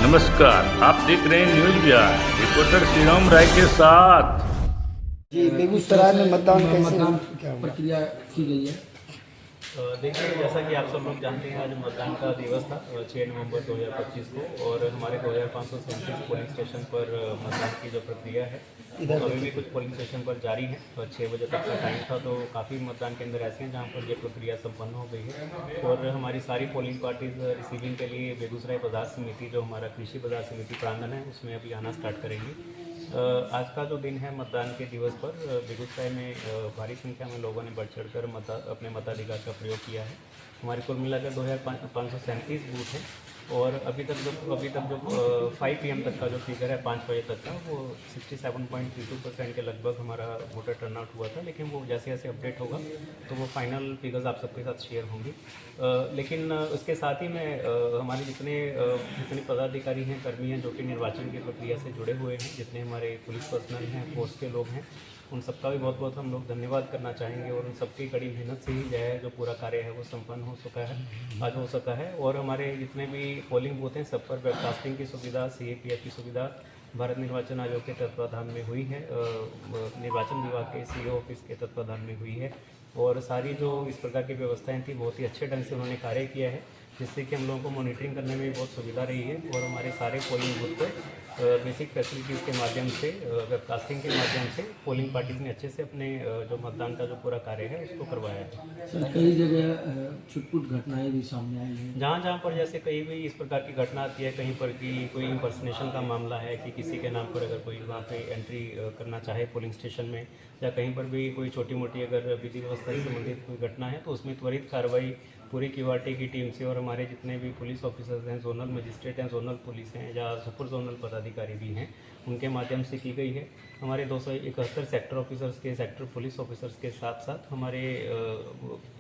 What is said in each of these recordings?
नमस्कार, आप देख रहे हैं न्यूज बिहार, रिपोर्टर श्रीराम राय के साथ। जी, बेगूसराय में मतदान कैसे क्या हुआ? प्रक्रिया की गई है। देखिए, जैसा कि आप सब लोग जानते हैं, आज मतदान का दिवस था 6 नवंबर 2025 को, और हमारे 2537 पोलिंग स्टेशन पर मतदान की जो प्रक्रिया है वो अभी भी कुछ पोलिंग स्टेशन पर जारी है। 6 बजे तक का टाइम था, तो काफ़ी मतदान केंद्र ऐसे हैं जहाँ पर ये प्रक्रिया संपन्न हो गई है। और हमारी सारी पोलिंग पार्टीज रिसीविंग के लिए बेगूसराय बाजार समिति, जो हमारा कृषि बाजार समिति प्रांगण है, उसमें अभी आना स्टार्ट करेंगी। आज का जो दिन है मतदान के दिवस पर बेगूसराय में भारी संख्या में लोगों ने बढ़ चढ़कर अपने मताधिकार का प्रयोग किया है। हमारे कुल मिलाकर 2537 बूथ हैं, और अभी तक जो 5 PM तक का जो फिगर है 5 बजे तक का, वो 67.32% के लगभग हमारा वोटर टर्नआउट हुआ था। लेकिन वो जैसे जैसे अपडेट होगा तो वो फाइनल फिगर्स आप सबके साथ शेयर होंगी। लेकिन उसके साथ ही मैं हमारे जितने पदाधिकारी हैं, कर्मी हैं, जो कि निर्वाचन की प्रक्रिया से जुड़े हुए हैं, जितने हमारे पुलिस पर्सनल हैं, फोर्स के लोग हैं, उन सबका भी बहुत बहुत हम लोग धन्यवाद करना चाहेंगे। और उन सबकी कड़ी मेहनत से ही जो है जो पूरा कार्य है वो संपन्न हो सका है, आज हो सका है। और हमारे जितने भी पोलिंग बूथ हैं, सब पर वेबकास्टिंग की सुविधा, CAPF की सुविधा भारत निर्वाचन आयोग के तत्वाधान में हुई है, निर्वाचन विभाग के CO ऑफिस के तत्वाधान में हुई है। और सारी जो इस प्रकार की व्यवस्थाएं थी, बहुत ही अच्छे ढंग से उन्होंने कार्य किया है, जिससे कि हम लोगों को मॉनिटरिंग करने में भी बहुत सुविधा रही है। और हमारे सारे पोलिंग बूथ पर बेसिक फैसिलिटीज़ के माध्यम से, वेबकास्टिंग के माध्यम से पोलिंग पार्टीज ने अच्छे से अपने जो मतदान का जो पूरा कार्य है उसको करवाया है। सर, कई जगह छुटपुट घटनाएं भी सामने आई हैं। जहाँ पर जैसे कहीं भी इस प्रकार की घटना आती है, कहीं पर कि कोई इम्पर्सनेशन का मामला है कि किसी के नाम पर अगर कोई वहाँ पे एंट्री करना चाहे पोलिंग स्टेशन में, या कहीं पर भी कोई छोटी मोटी अगर विधि व्यवस्था से संबंधित कोई घटना है, तो उसमें त्वरित कार्रवाई पूरी QRT की टीम से, और हमारे जितने भी पुलिस ऑफिसर्स हैं, जोनल मजिस्ट्रेट हैं, जोनल पुलिस हैं, या सुपर जोनल पदाधिकारी भी हैं, उनके माध्यम से की गई है। हमारे 271 सेक्टर ऑफिसर्स के, सेक्टर पुलिस ऑफिसर्स के साथ साथ हमारे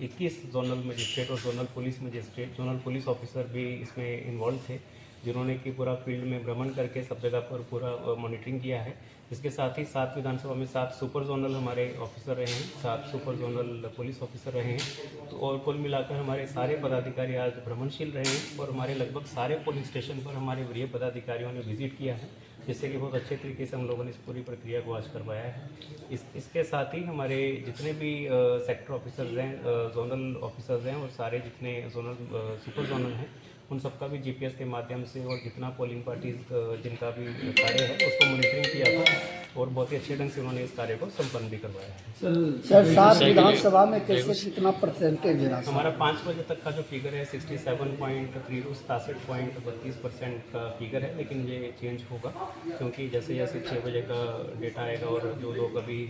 21 जोनल मजिस्ट्रेट और zonal police magistrate, zonal police officer भी इसमें इन्वॉल्व थे, जिन्होंने कि पूरा फील्ड में भ्रमण करके सब जगह पर पूरा मॉनिटरिंग किया है। इसके साथ ही 7 विधानसभा में 7 सुपर जोनल हमारे ऑफिसर रहे हैं, 7 सुपर जोनल पुलिस ऑफिसर रहे हैं। तो और कुल मिलाकर हमारे सारे पदाधिकारी आज भ्रमणशील रहे हैं, और हमारे लगभग सारे पोलिंग स्टेशन पर हमारे वरीय पदाधिकारियों ने विजिट किया है, जिससे कि बहुत अच्छे तरीके से हम लोगों ने इस पूरी प्रक्रिया को आज करवाया है। इसके साथ ही हमारे जितने भी सेक्टर ऑफिसर्स हैं, जोनल ऑफिसर्स हैं, और सारे जितने जोनल सुपर जोनल हैं, उन सबका भी GPS के माध्यम से, और जितना पोलिंग पार्टीज जिनका भी कार्य है उसको मॉनिटरिंग किया था, और बहुत ही अच्छे ढंग से उन्होंने इस कार्य को संपन्न भी करवाया है। सर, 7 विधानसभा में कैसे कितना परसेंटेज है? हमारा 5 बजे तक का जो फिगर है 67.32 67.32% का फिगर है, लेकिन ये चेंज होगा, क्योंकि जैसे जैसे 6 बजे का डेटा आएगा, और जो लोग अभी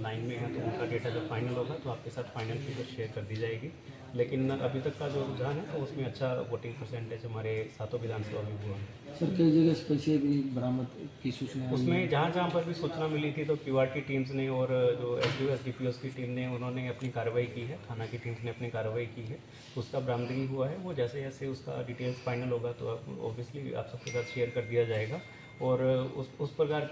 लाइन में हैं, तो उनका डेटा जब फाइनल होगा तो आपके साथ फाइनल फिगर शेयर कर दी जाएगी। लेकिन अभी तक का जो रुझान है, तो उसमें अच्छा वोटिंग परसेंटेज हमारे 7 विधानसभा में हुआ है। सर, कई जगह से पैसे भी बरामद की सूचना आई है। उसमें जहाँ पर भी सूचना मिली थी, तो QRT टीम्स ने और जो SDO SDPOs की टीम ने, उन्होंने अपनी कार्रवाई की है, थाना की टीम्स ने अपनी कार्रवाई की है, उसका बरामदगी हुआ है। वो जैसे जैसे उसका डिटेल्स फाइनल होगा तो ऑब्वियसली आप सबके साथ शेयर कर दिया जाएगा। और उस प्रकार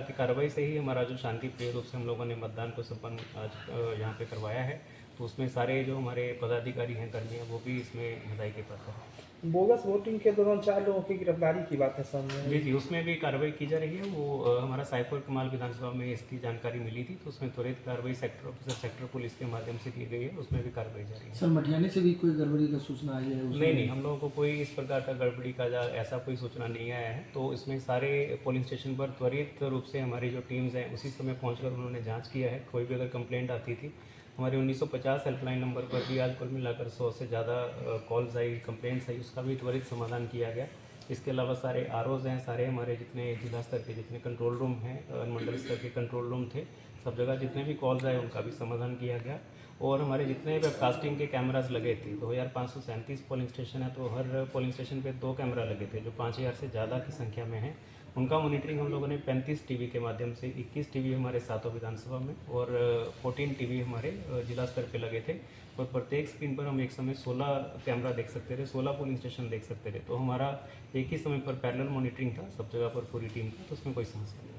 की कार्रवाई से ही हमारा जो शांतिप्रिय रूप से हम लोगों ने मतदान को संपन्न आज यहाँ पे करवाया है। तो उसमें सारे जो हमारे पदाधिकारी हैं, कर्मी हैं, वो भी इसमें बधाई के पात्र हैं। बोगस वोटिंग के दौरान 4 लोगों की गिरफ्तारी की बात है सामने। जी, उसमें भी कार्रवाई की जा रही है। वो हमारा साइफर कमाल विधानसभा में इसकी जानकारी मिली थी, तो उसमें त्वरित कार्रवाई सेक्टर ऑफिसर, सेक्टर पुलिस के माध्यम से की गई है, उसमें भी कार्रवाई जारी है। सर, मटियाने से भी कोई गड़बड़ी का सूचना आई है? नहीं, हम लोगों को कोई इस प्रकार का गड़बड़ी का ऐसा कोई सूचना नहीं आया है। तो इसमें सारे पोलिंग स्टेशन पर त्वरित रूप से हमारी जो टीम्स हैं उसी समय पहुँचकर उन्होंने जाँच किया है। कोई भी अगर कंप्लेंट आती थी, हमारे 1950 हेल्पलाइन नंबर पर भी आज कुल मिलाकर 100 से ज़्यादा कॉल्स आई, कंप्लेंट्स आई, उसका भी त्वरित समाधान किया गया। इसके अलावा सारे ROs हैं, सारे हमारे जितने जिला स्तर के जितने कंट्रोल रूम हैं, मंडल स्तर के कंट्रोल रूम थे, सब जगह जितने भी कॉल्स आए उनका भी समाधान किया गया। और हमारे जितने वेबकास्टिंग के कैमराज लगे थे, 2537 पोलिंग स्टेशन है, तो हर पोलिंग स्टेशन पे 2 कैमरा लगे थे, जो 5000 से ज़्यादा की संख्या में हैं। उनका मॉनिटरिंग हम लोगों ने 35 TV के माध्यम से, 21 TV हमारे 7 विधानसभा में, और 14 TV हमारे जिला स्तर पे लगे थे। और प्रत्येक स्क्रीन पर हम एक समय 16 कैमरा देख सकते थे, 16 पोलिंग स्टेशन देख सकते थे। तो हमारा एक ही समय पर पैरेलल मॉनिटरिंग था सब जगह पर पूरी टीम का, तो उसमें कोई समस्या नहीं।